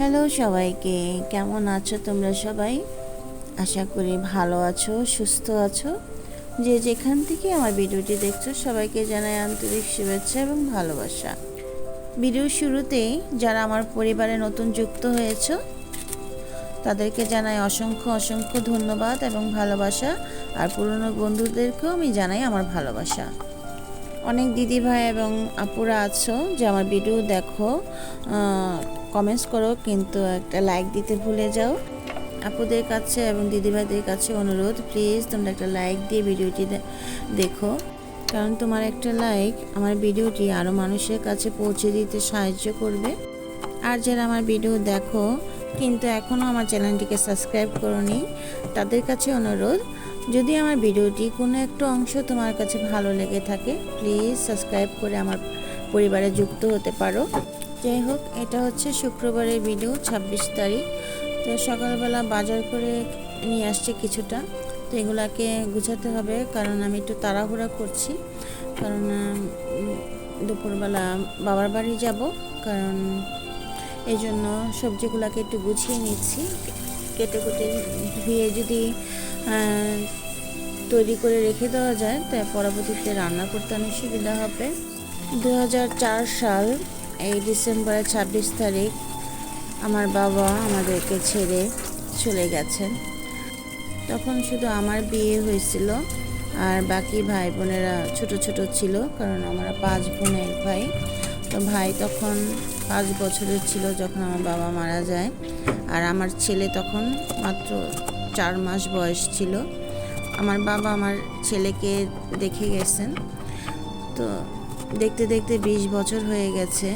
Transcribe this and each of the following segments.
Hello সবাইকে, কেমন আছো তোমরা সবাই? আশা করি ভালো আছো, সুস্থ আছো। যে যেখান থেকে আমার ভিডিওটি দেখছো সবাইকে জানাই আন্তরিক শুভেচ্ছা এবং ভালোবাসা। ভিডিওর শুরুতেই যারা আমার পরিবারে নতুন যুক্ত হয়েছো তাদেরকে জানাই অসংখ্য অসংখ্য ধন্যবাদ এবং ভালোবাসা। আর পুরনো বন্ধুদেরকেও আমি জানাই আমার ভালোবাসা। অনেক দিদি ভাই এবং আপুরা আছো যে আমার ভিডিও দেখো, কমেন্টস করো, কিন্তু একটা লাইক দিতে ভুলে যাও। আপুদের কাছে এবং দিদিভাইদের কাছে অনুরোধ, প্লিজ তোমরা একটা লাইক দিয়ে ভিডিওটি দেখো, কারণ তোমার একটা লাইক আমার ভিডিওটি আরও মানুষের কাছে পৌঁছে দিতে সাহায্য করবে। আর যারা আমার ভিডিও দেখো কিন্তু এখনও আমার চ্যানেলটিকে সাবস্ক্রাইব করোনি, তাদের কাছে অনুরোধ, যদি আমার ভিডিওটি কোনো একটা অংশ তোমার কাছে ভালো লেগে থাকে প্লিজ সাবস্ক্রাইব করে আমার পরিবারে যুক্ত হতে পারো। যাই হোক, এটা হচ্ছে শুক্রবারের ভিডিও, 26 তারিখ। তো সকালবেলা বাজার করে নিয়ে আসছে কিছুটা, তো এগুলাকে গুছাতে হবে কারণ আমি একটু তাড়াহুড়া করছি, কারণ দুপুরবেলা বাবার বাড়ি যাব, কারণ এই জন্য সবজিগুলোকে একটু গুছিয়ে নিচ্ছি। কেটে কুটে ধুয়ে যদি তৈরি করে রেখে দেওয়া যায় তাই পরবর্তীতে রান্না করতে অনেক সুবিধা হবে। 2004 সাল এই ডিসেম্বরের 26 তারিখ আমার বাবা আমাদেরকে ছেড়ে চলে গেছেন। তখন শুধু আমার বিয়ে হয়েছিল আর বাকি ভাই বোনেরা ছোট ছোট ছিল, কারণ আমরা 5 বোন 1 ভাই। তো ভাই তখন 5 বছরের ছিল যখন আমার বাবা মারা যায়, আর আমার ছেলে তখন মাত্র 4 মাস বয়স ছিল। আমার বাবা আমার ছেলেকে দেখে গেছেন, তো দেখতে দেখতে 20 বছর হয়ে গেছে।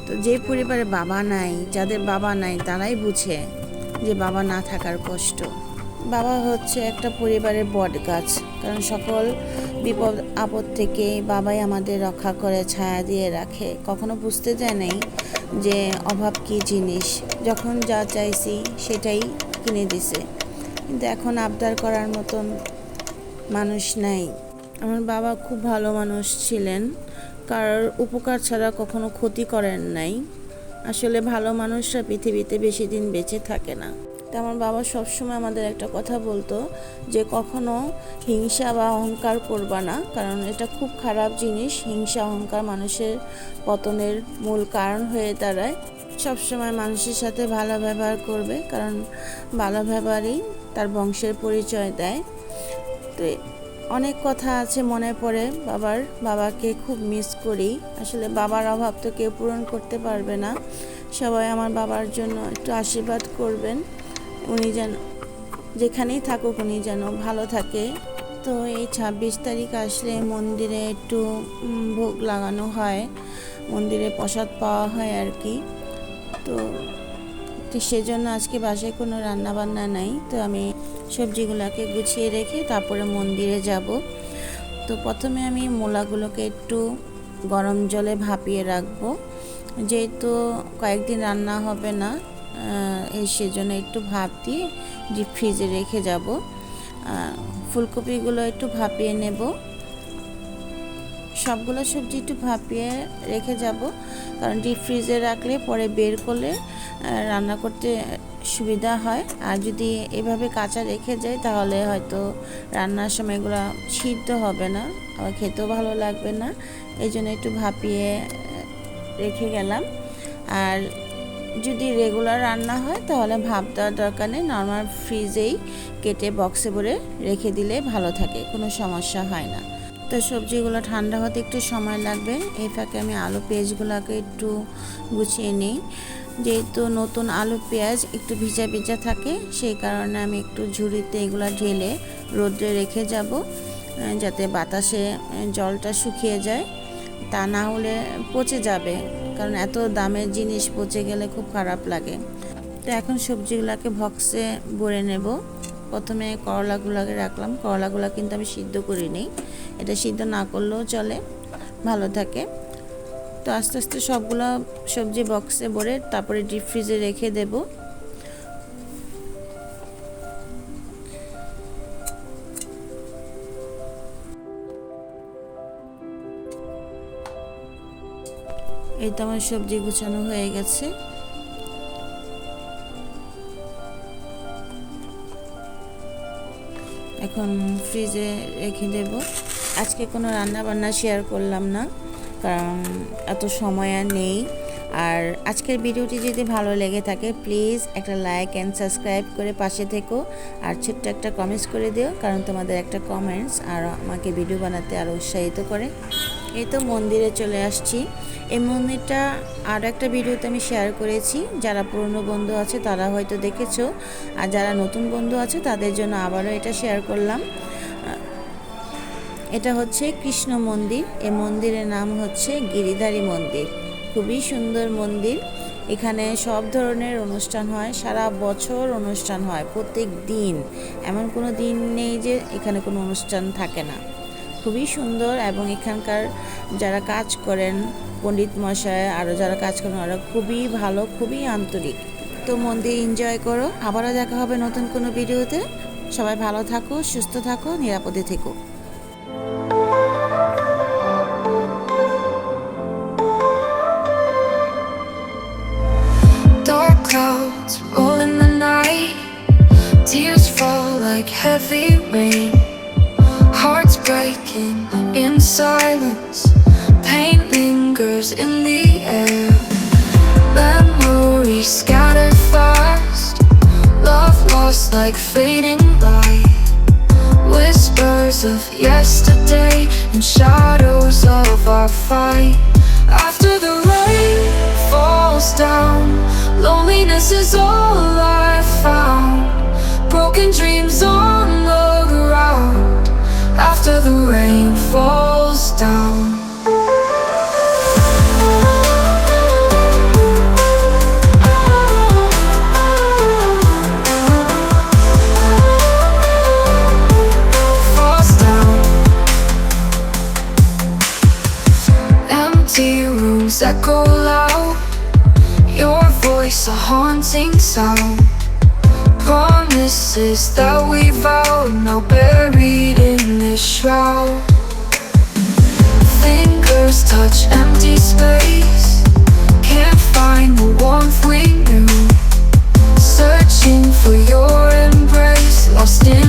তো যে পরিবারে বাবা নাই, যাদের বাবা নাই তারাই বুঝে যে বাবা না থাকার কষ্ট। বাবা হচ্ছে একটা পরিবারের বট গাছ, কারণ সকল বিপদ আপদ থেকে বাবাই আমাদের রক্ষা করে, ছায়া দিয়ে রাখে। কখনো বুঝতে দেয় নাই যে অভাব কী জিনিস, যখন যা চাইছি সেটাই কিনে দিছে। কিন্তু এখন আবদার করার মতন মানুষ নাই। আমার বাবা খুব ভালো মানুষ ছিলেন, কারোর উপকার ছাড়া কখনো ক্ষতি করেন নাই। আসলে ভালো মানুষরা পৃথিবীতে বেশি দিন বেঁচে থাকে না। তো আমার বাবা সবসময় আমাদের একটা কথা বলতো যে কখনো হিংসা বা অহংকার করবা না, কারণ এটা খুব খারাপ জিনিস। হিংসা অহংকার মানুষের পতনের মূল কারণ হয়ে দাঁড়ায়। সবসময় মানুষের সাথে ভালো ব্যবহার করবে, কারণ ভালো ব্যবহারই তার বংশের পরিচয় দেয়। তো অনেক কথা আছে মনে পড়ে বাবাকে খুব মিস করি। আসলে বাবার অভাব তো কেউ পূরণ করতে পারবে না। সবাই আমার বাবার জন্য একটু আশীর্বাদ করবেন, উনি যেন যেখানেই থাকুক উনি যেন ভালো থাকে। তো এই 26 তারিখ আসলে মন্দিরে একটু ভোগ লাগানো হয়, মন্দিরে প্রসাদ পাওয়া হয় আর কি। তো সেজন্য আজকে বাসায় কোনো রান্না বান্না নাই। তো আমি সবজিগুলোকে গুছিয়ে রেখে তারপরে মন্দিরে যাব। তো প্রথমে আমি মূলাগুলোকে একটু গরম জলে ভাপিয়ে রাখবো, যেহেতু কয়েকদিন রান্না হবে না, সেজন্য একটু ভাপ দিয়ে ডিপ ফ্রিজে রেখে যাব। ফুলকপিগুলো একটু ভাপিয়ে নেব, সবগুলো সবজি একটু ভাপিয়ে রেখে যাব, কারণ ডিপ ফ্রিজে রাখলে পরে বের করলে রান্না করতে সুবিধা হয়। আর যদি এভাবে কাঁচা রেখে যায় তাহলে হয়তো রান্নার সময় এগুলো সিদ্ধ হবে না, আবার খেতেও ভালো লাগবে না। এই জন্য একটু ভাপিয়ে রেখে গেলাম। আর যদি রেগুলার রান্না হয় তাহলে ভাপ দেওয়ার দরকার নেই, নর্মাল ফ্রিজেই কেটে বক্সে ভরে রেখে দিলে ভালো থাকে, কোনো সমস্যা হয় না। তো সবজিগুলো ঠান্ডা হতে একটু সময় লাগবে। এই ফাঁকে আমি আলু পেঁয়াজগুলোকে একটু গুছিয়ে নিই। যেহেতু নতুন আলু পেঁয়াজ একটু ভিজা ভিজা থাকে, সেই কারণে আমি একটু ঝুড়িতে এগুলো ঢেলে রোদ্রে রেখে যাব, যাতে বাতাসে জলটা শুকিয়ে যায়, তা না হলে পচে যাবে, কারণ এত দামের জিনিস পচে গেলে খুব খারাপ লাগে। তো এখন সবজিগুলোকে বক্সে ভরে নেব। প্রথমে করলাগুলোকে রাখলাম, করলাগুলো কিন্তু আমি সিদ্ধ করি নিই, এটা সিদ্ধ না করলেও চলে, ভালো থাকে। তো আস্তে আস্তে সবগুলো সবজি বক্সে ভরে তারপরে ডিপ ফ্রিজে রেখে দেব। এই তো আমার সবজি গুছানো হয়ে গেছে। এখন ফ্রিজে রেখে দেব। আজকে কোনো রান্না বান্না শেয়ার করলাম না, কারণ এত সময় আর নেই। আর আজকের ভিডিওটি যদি ভালো লেগে থাকে প্লিজ একটা লাইক অ্যান্ড সাবস্ক্রাইব করে পাশে থেকো, আর ছোট্ট একটা কমেন্টস করে দিও, কারণ তোমাদের একটা কমেন্টস আর আমাকে ভিডিও বানাতে আরও উৎসাহিত করে। এই তো মন্দিরে চলে আসছি। এই মন্দিরটা আরও একটা ভিডিওতে আমি শেয়ার করেছি, যারা পুরনো বন্ধু আছে তারা হয়তো দেখেছো, আর যারা নতুন বন্ধু আছে তাদের জন্য আবারও এটা শেয়ার করলাম। এটা হচ্ছে কৃষ্ণ মন্দির। এই মন্দিরের নাম হচ্ছে গিরিধারী মন্দির। খুবই সুন্দর মন্দির। এখানে সব ধরনের অনুষ্ঠান হয়, সারা বছর অনুষ্ঠান হয়, প্রত্যেক দিন। এমন কোনো দিন নেই যে এখানে কোনো অনুষ্ঠান থাকে না। খুবই সুন্দর, এবং এখানকার যারা কাজ করেন, পণ্ডিত মশাই আরও যারা কাজ করেন, ওরা খুবই ভালো, খুবই আন্তরিক। তো মন্দির এনজয় করো। আবারও দেখা হবে নতুন কোনো ভিডিওতে। সবাই ভালো থাকো, সুস্থ থাকো, নিরাপদে থেকো। Dark clouds roll in the night, tears fall like heavy rain, hearts breaking in silence, pain lingers in the air, memories scattered fast, love lost like fading light, whispers of yesterday and shadows of our fight. After the rain falls down, loneliness is all I found, broken dreams on the ground. After the rain falls down, falls down. Empty rooms echo loud, your voice a haunting sound, promises that we vowed now buried in this shroud. Fingers touch empty space, can't find the warmth we knew, searching for your embrace, lost in